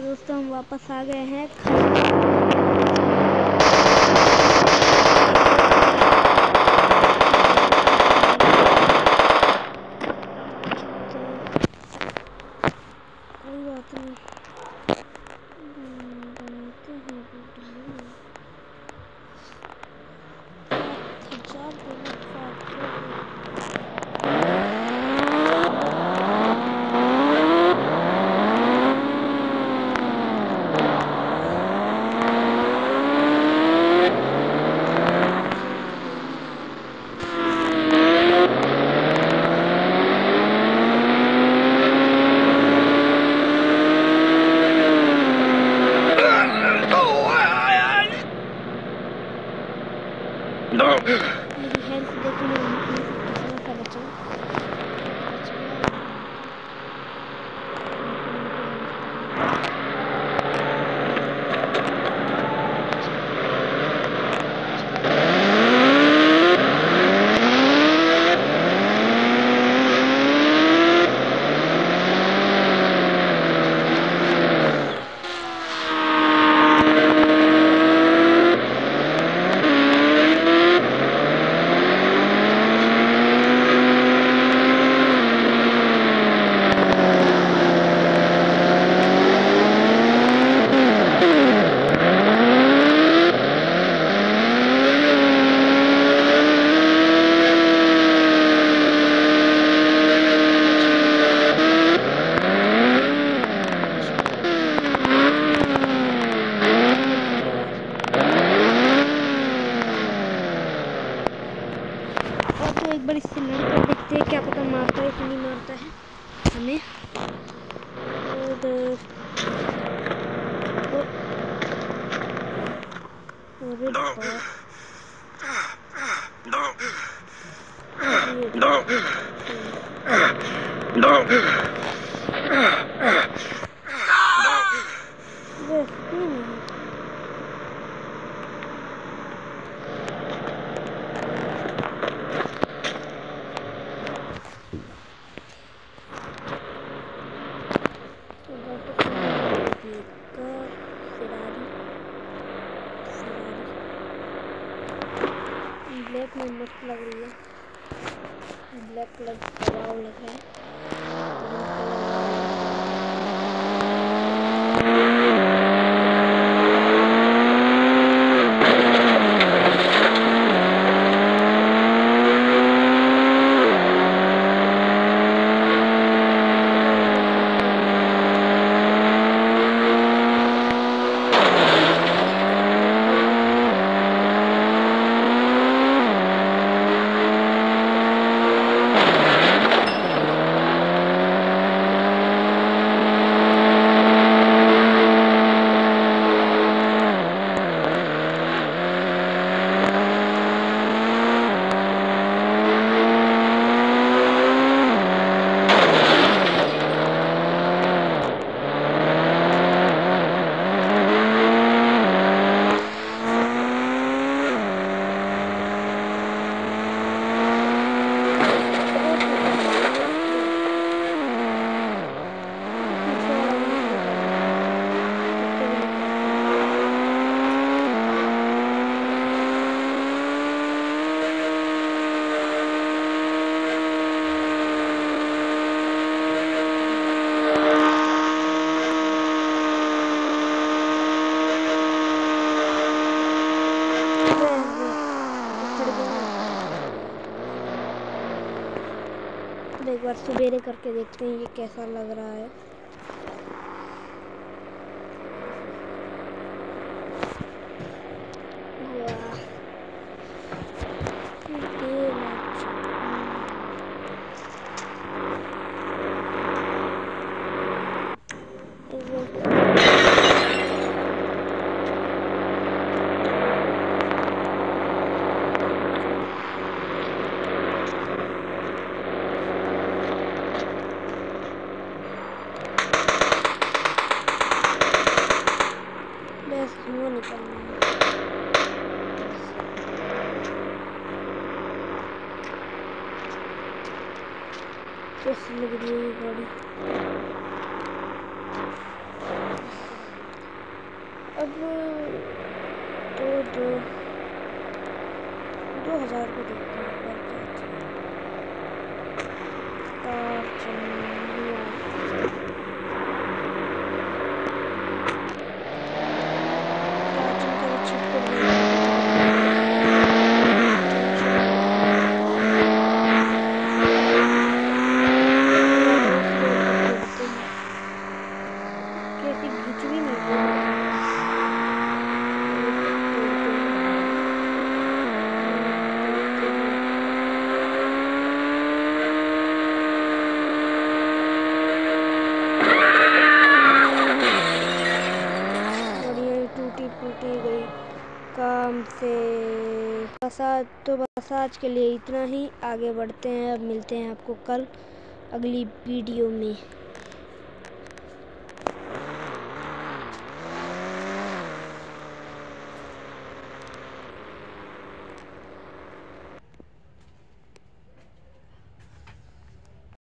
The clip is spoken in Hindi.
तो दोस्तों हम वापस आ गए हैं। कोई बात नहीं, बनाते हैं वीडियो। 7,000 डॉलर का मेरी हेल्थ देखने कितना सा बचा। एक बार इससे लड़कर देखते हैं, क्या पता मारता है कि नहीं मारता है हमें। ब्लैक में मस्त लग रही है, ब्लैक कलर का वाव लग रहा है। एक बार सवेरे करके देखते हैं ये कैसा लग रहा है। कैसी लग रही है ये गाड़ी। तो 2000 को देखते हैं कार घिच भी नहीं टूटी गई काम से। बस आज के लिए इतना ही। आगे बढ़ते हैं, अब मिलते हैं आपको कल अगली वीडियो में।